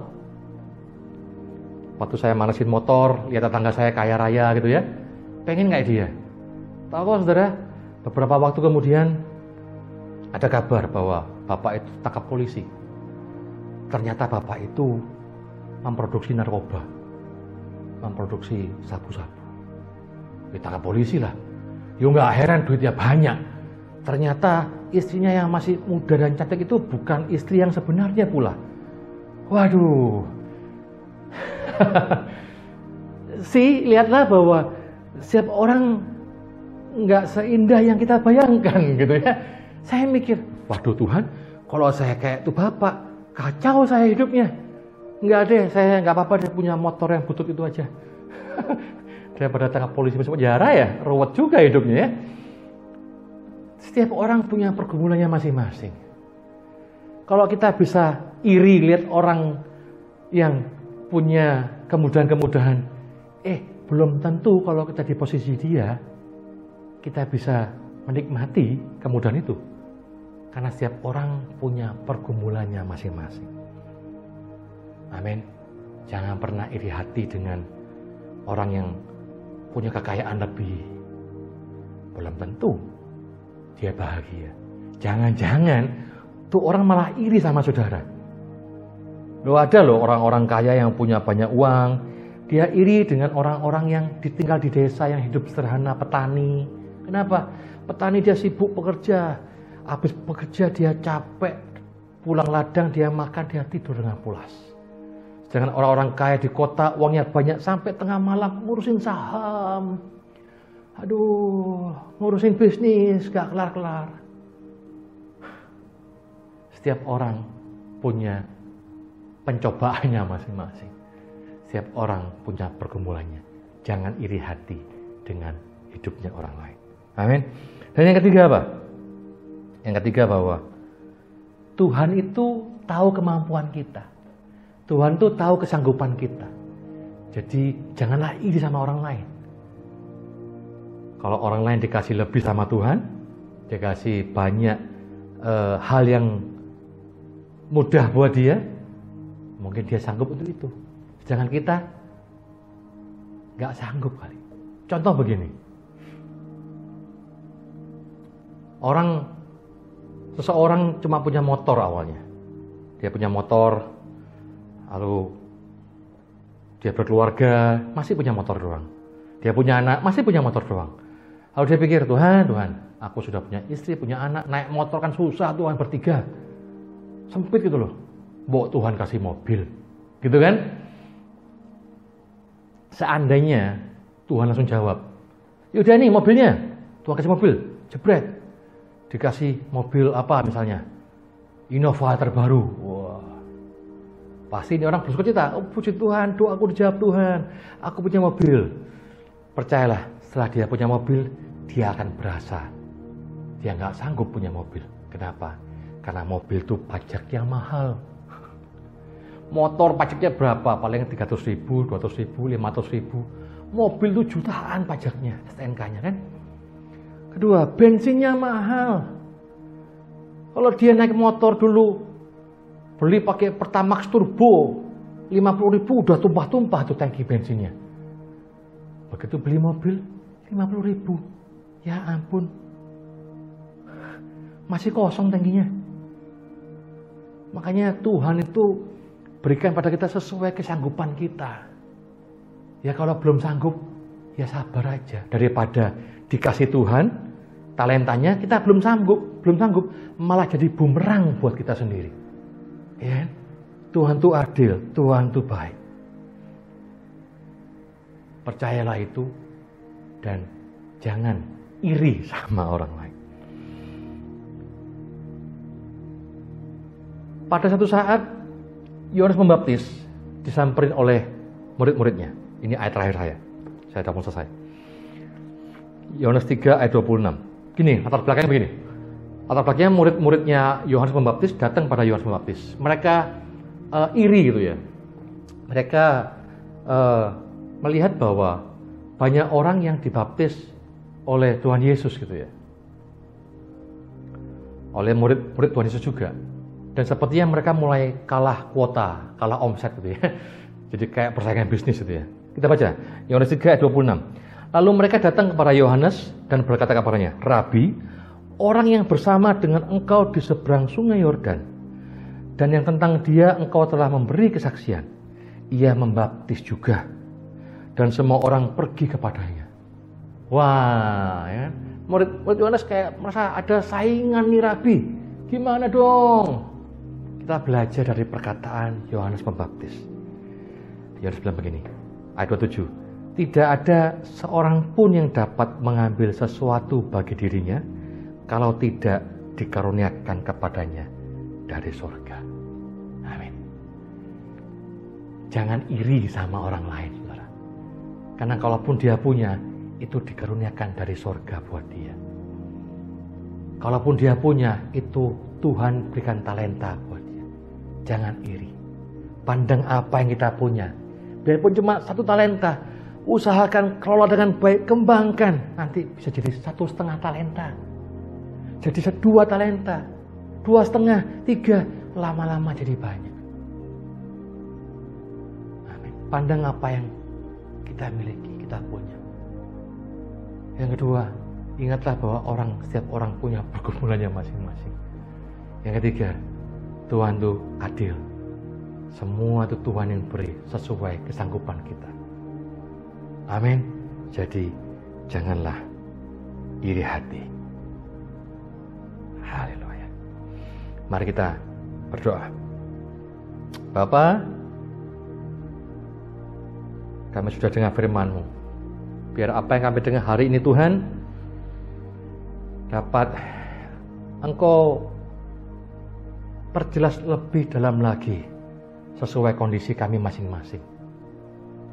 Waktu saya manasin motor, lihat tetangga saya kaya raya gitu ya. Pengen kayak dia. Tahu saudara, beberapa waktu kemudian ada kabar bahwa bapak itu tangkap polisi. Ternyata bapak itu memproduksi narkoba, memproduksi sabu-sabu. ditangkap polisi lah. Ya nggak heran, duitnya banyak. Ternyata istrinya yang masih muda dan cantik itu bukan istri yang sebenarnya pula. Waduh. Lihatlah bahwa setiap orang nggak seindah yang kita bayangkan gitu ya. Saya mikir, waduh Tuhan, kalau saya kayak itu Bapak, kacau saya hidupnya. Nggak deh, saya nggak apa-apa deh punya motor yang butut itu aja. Daripada tangkap polisi masuk penjara ya, ruwet juga hidupnya ya. Setiap orang punya pergumulannya masing-masing. Kalau kita bisa iri lihat orang yang punya kemudahan-kemudahan, belum tentu kalau kita di posisi dia, kita bisa menikmati kemudahan itu. Karena setiap orang punya pergumulannya masing-masing. Amin. Jangan pernah iri hati dengan orang yang punya kekayaan lebih. Belum tentu dia bahagia. Jangan-jangan tuh orang malah iri sama saudara. Ada loh orang-orang kaya yang punya banyak uang, dia iri dengan orang-orang yang tinggal di desa yang hidup sederhana, petani. Kenapa? Petani dia sibuk bekerja, habis bekerja dia capek, pulang ladang dia makan, dia tidur dengan pulas. Sedangkan orang-orang kaya di kota uangnya banyak sampai tengah malam ngurusin saham. Aduh, ngurusin bisnis gak kelar-kelar. Setiap orang punya pencobaannya masing-masing. Setiap orang punya pergumulannya. Jangan iri hati dengan hidupnya orang lain. Amin. Dan yang ketiga apa? Yang ketiga bahwa Tuhan itu tahu kemampuan kita. Tuhan itu tahu kesanggupan kita. Jadi janganlah iri sama orang lain. Kalau orang lain dikasih lebih sama Tuhan, dikasih banyak hal yang mudah buat dia, mungkin dia sanggup untuk itu. Sedangkan kita nggak sanggup kali. Contoh begini, seseorang cuma punya motor awalnya. Dia punya motor, lalu dia berkeluarga, masih punya motor doang. Dia punya anak, masih punya motor doang. Lalu dia pikir, Tuhan, aku sudah punya istri, punya anak, naik motor kan susah Tuhan, bertiga. Sempit gitu loh. Mbok Tuhan kasih mobil. Gitu kan? Seandainya Tuhan langsung jawab, yaudah nih mobilnya, Tuhan kasih mobil, jebret. Dikasih mobil apa misalnya? Innova terbaru. Wah. Pasti ini orang bersukacita. Oh puji Tuhan, doaku dijawab Tuhan. Aku punya mobil. Percayalah, setelah dia punya mobil, dia akan berasa dia nggak sanggup punya mobil. Kenapa? Karena mobil itu pajaknya mahal. Motor pajaknya berapa? Paling 300.000, 200.000, 500.000. Mobil itu jutaan pajaknya, STNK-nya kan. Kedua, bensinnya mahal. Kalau dia naik motor dulu, beli pakai Pertamax Turbo, 50.000 udah tumpah-tumpah tuh tangki bensinnya. Begitu beli mobil, 50.000. Ya ampun, masih kosong tangkinya. Makanya Tuhan itu berikan pada kita sesuai kesanggupan kita. Ya kalau belum sanggup, ya sabar aja. Daripada dikasih Tuhan, talentanya kita belum sanggup, malah jadi bumerang buat kita sendiri. Ya, Tuhan tuh adil, Tuhan tuh baik. Percayalah itu dan jangan iri sama orang lain. Pada satu saat Yohanes Pembaptis disamperin oleh murid-muridnya. Ini ayat terakhir saya sudah mau selesai. Yohanes 3 ayat 26. Gini, latar belakangnya begini. Latar belakangnya murid-muridnya Yohanes Pembaptis datang pada Yohanes Pembaptis. Mereka iri gitu ya. Mereka melihat bahwa banyak orang yang dibaptis oleh Tuhan Yesus gitu ya. Oleh murid-murid Tuhan Yesus juga. Dan sepertinya mereka mulai kalah kuota, kalah omset gitu ya. Jadi kayak persaingan bisnis gitu ya. Kita baca, Yohanes 3 ayat 26. Lalu mereka datang kepada Yohanes dan berkata kepadanya, Rabi, orang yang bersama dengan engkau di seberang sungai Yordan, dan yang tentang dia engkau telah memberi kesaksian, ia membaptis juga, dan semua orang pergi kepadanya. Wah, ya. Murid Yohanes kayak merasa ada saingan nih Rabi. Gimana dong? Kita belajar dari perkataan Yohanes Pembaptis. Yohanes bilang begini, ayat 27. Tidak ada seorang pun yang dapat mengambil sesuatu bagi dirinya kalau tidak dikaruniakan kepadanya dari surga. Amin. Jangan iri sama orang lain, saudara. Karena kalaupun dia punya, itu dikaruniakan dari surga buat dia. Kalaupun dia punya, itu Tuhan berikan talenta buat dia. Jangan iri. Pandang apa yang kita punya. Biarpun cuma 1 talenta, usahakan kelola dengan baik, kembangkan. Nanti bisa jadi 1,5 talenta. Jadi 2 talenta, 2,5, 3, lama-lama jadi banyak. Amin. Pandang apa yang kita miliki, kita punya. Yang kedua, ingatlah bahwa setiap orang punya pergumulannya masing-masing. Yang ketiga, Tuhan itu adil. Semua itu Tuhan yang beri sesuai kesanggupan kita. Amin. Jadi, janganlah iri hati. Haleluya. Mari kita berdoa. Bapa, kami sudah dengar firman-Mu. Biar apa yang kami dengar hari ini Tuhan, dapat Engkau perjelas lebih dalam lagi sesuai kondisi kami masing-masing.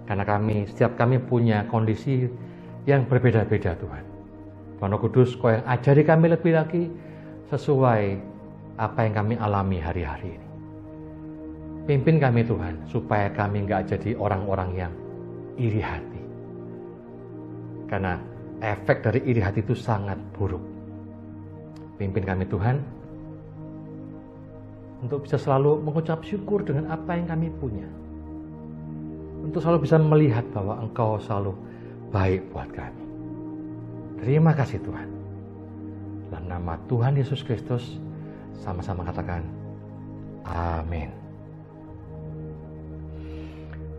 Karena setiap kami punya kondisi yang berbeda-beda Tuhan. Tuhan Roh Kudus, Kau yang ajari kami lebih lagi sesuai apa yang kami alami hari-hari ini. Pimpin kami Tuhan, supaya kami enggak jadi orang-orang yang iri hati. Karena efek dari iri hati itu sangat buruk. Pimpin kami Tuhan, untuk bisa selalu mengucap syukur dengan apa yang kami punya. Untuk selalu bisa melihat bahwa Engkau selalu baik buat kami. Terima kasih Tuhan. Dalam nama Tuhan Yesus Kristus, sama-sama katakan, amin.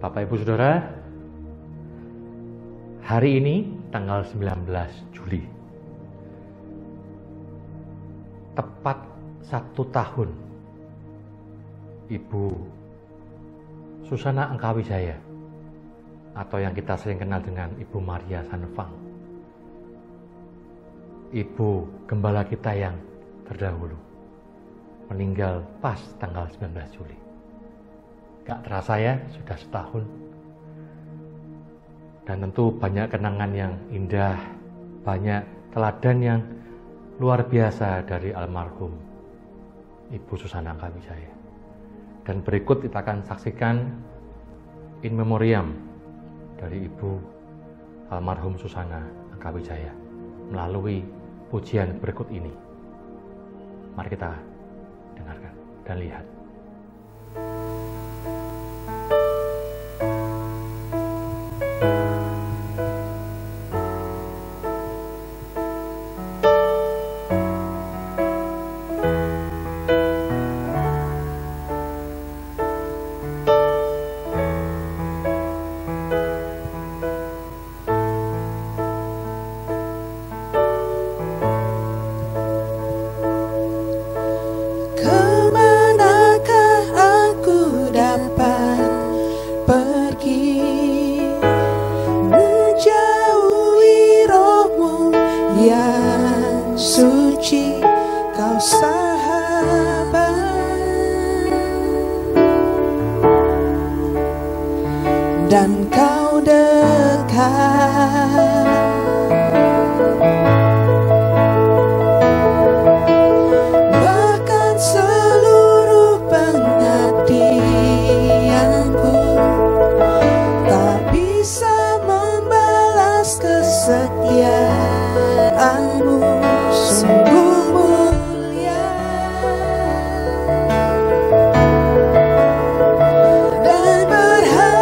Bapak Ibu Saudara, hari ini tanggal 19 Juli, tepat 1 tahun Ibu Susana Engkawijaya, atau yang kita sering kenal dengan Ibu Maria Sanfang, Ibu Gembala kita yang terdahulu, meninggal pas tanggal 19 Juli. Gak terasa ya, sudah 1 tahun. Dan tentu banyak kenangan yang indah, banyak teladan yang luar biasa dari almarhum Ibu Susana Engkawijaya. Dan berikut kita akan saksikan in memoriam dari Ibu almarhum Susana Engkawijaya melalui pujian berikut ini. Mari kita dengarkan dan lihat. Dan kau dekat, bahkan seluruh pengabdianku tak bisa membalas kesetiaanmu. Sungguh mulia dan berharga.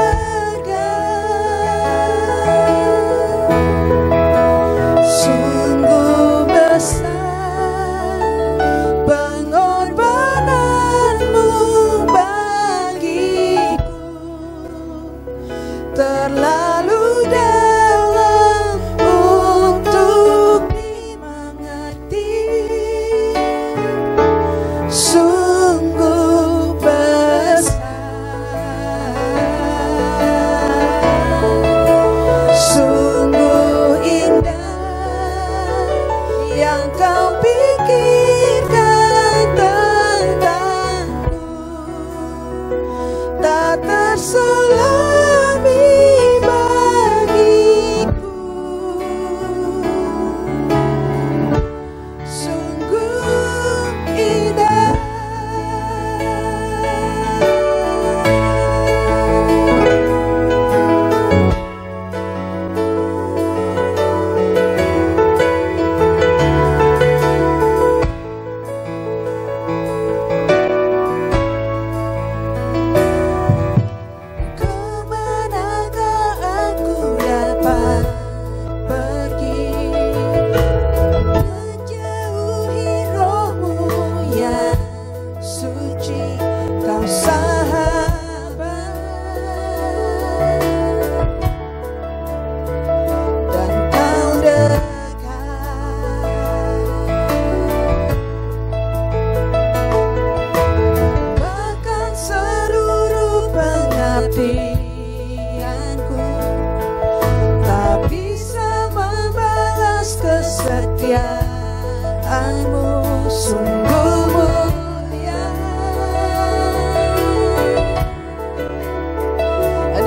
kemuliaan-Mu sungguh mulia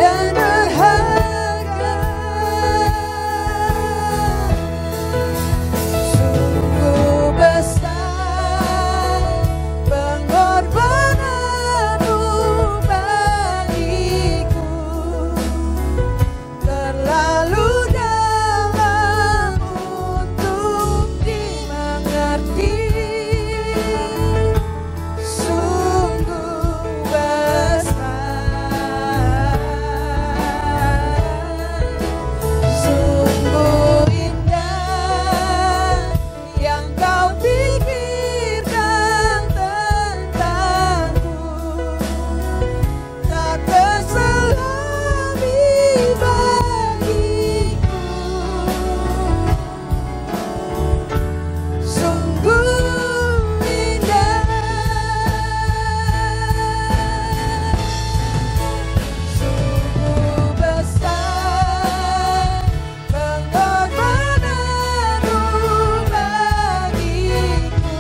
dan berharga. Sungguh besar pengorbanan-Mu bagiku, terlalu dalam untuk dimengerti. Sungguh besar, sungguh indah yang Kau pikirkan tentangku, tak terselami bagiku. Sungguh indah, sungguh besar pengorbanan-Mu bagiku,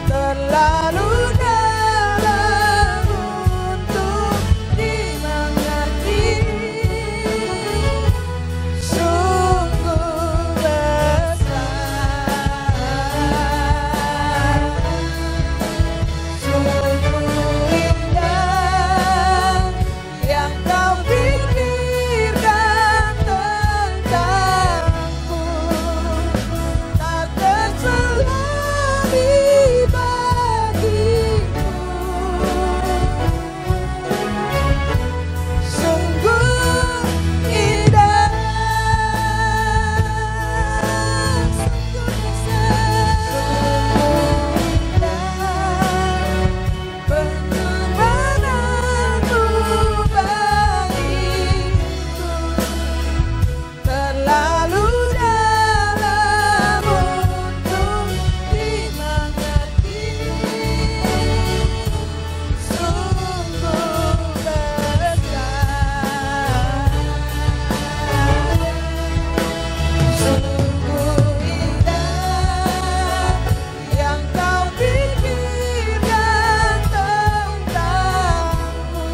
terlalu dalam untuk dimengerti. Sungguh besar, sungguh indah yang Kau pikirkan tentangku, tak terselami bagiku. Sungguh indah, sungguh besar, sungguh indah pengorbanan-Mu bagiku, terlalu dalam untuk dimengerti. Sungguh besar, sungguh indah yang Kau pikirkan tentangku,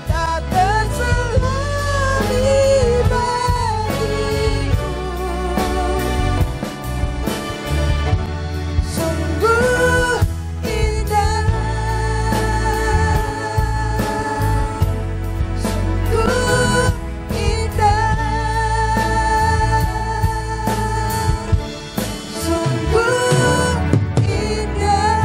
tak terselami bagiku. Sungguh indah, sungguh indah, sungguh indah.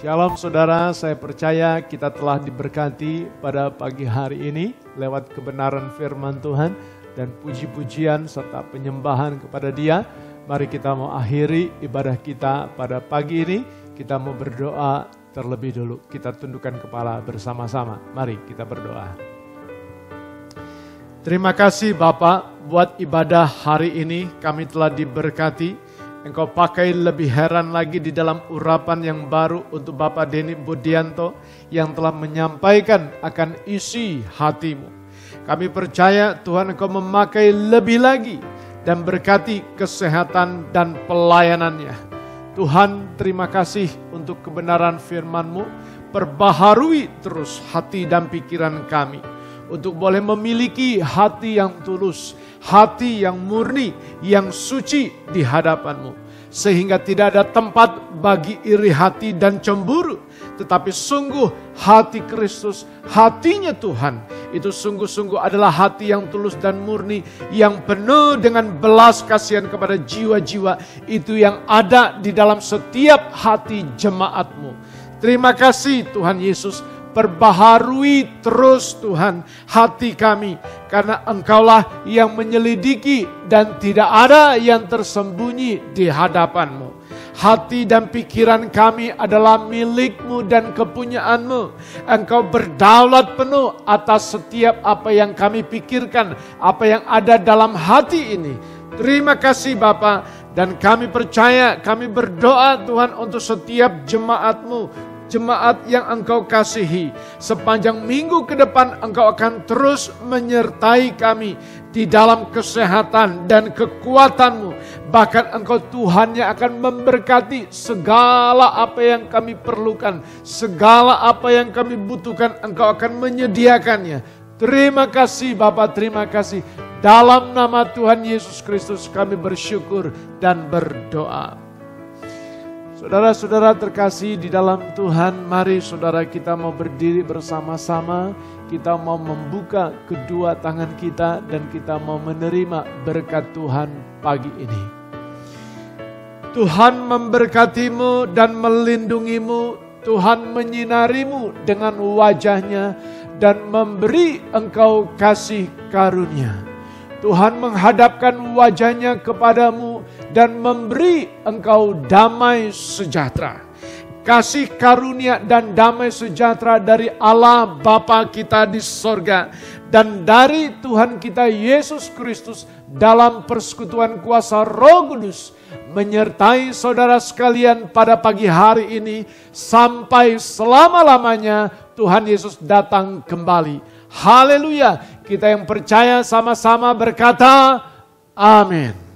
Shalom saudara, saya percaya kita telah diberkati pada pagi hari ini lewat kebenaran firman Tuhan dan puji-pujian serta penyembahan kepada Dia. Mari kita mau akhiri ibadah kita pada pagi ini. Kita mau berdoa terlebih dulu. Kita tundukkan kepala bersama-sama. Mari kita berdoa. Terima kasih Bapak buat ibadah hari ini kami telah diberkati. Engkau pakai lebih heran lagi di dalam urapan yang baru untuk Bapak Denny Budianto yang telah menyampaikan akan isi hati-Mu. Kami percaya Tuhan Engkau memakai lebih lagi dan berkati kesehatan dan pelayanannya. Tuhan terima kasih untuk kebenaran firman-Mu. Perbaharui terus hati dan pikiran kami untuk boleh memiliki hati yang tulus, hati yang murni, yang suci di hadapan-Mu. Sehingga tidak ada tempat bagi iri hati dan cemburu. Tetapi sungguh hati Kristus, hatinya Tuhan, itu sungguh-sungguh adalah hati yang tulus dan murni, yang penuh dengan belas kasihan kepada jiwa-jiwa itu yang ada di dalam setiap hati jemaat-Mu. Terima kasih Tuhan Yesus. Perbaharui terus Tuhan hati kami, karena Engkaulah yang menyelidiki dan tidak ada yang tersembunyi di hadapan-Mu. Hati dan pikiran kami adalah milik-Mu dan kepunyaan-Mu. Engkau berdaulat penuh atas setiap apa yang kami pikirkan, apa yang ada dalam hati ini. Terima kasih Bapa, Dan kami percaya, kami berdoa Tuhan untuk setiap jemaat-Mu, jemaat yang Engkau kasihi. Sepanjang minggu ke depan Engkau akan terus menyertai kami di dalam kesehatan dan kekuatan-Mu. Bahkan Engkau Tuhan yang akan memberkati segala apa yang kami perlukan. Segala apa yang kami butuhkan Engkau akan menyediakannya. Terima kasih Bapa, terima kasih. Dalam nama Tuhan Yesus Kristus kami bersyukur dan berdoa. Saudara-saudara terkasih di dalam Tuhan, mari saudara kita mau berdiri bersama-sama. Kita mau membuka kedua tangan kita dan kita mau menerima berkat Tuhan pagi ini. Tuhan memberkatimu dan melindungimu. Tuhan menyinarimu dengan wajahnya dan memberi engkau kasih karunia. Tuhan menghadapkan wajahnya kepadamu dan memberi engkau damai sejahtera. Kasih karunia dan damai sejahtera dari Allah Bapa kita di sorga. Dan dari Tuhan kita Yesus Kristus dalam persekutuan kuasa Roh Kudus. Menyertai saudara sekalian pada pagi hari ini. Sampai selama-lamanya Tuhan Yesus datang kembali. Haleluya. Kita yang percaya sama-sama berkata, amin.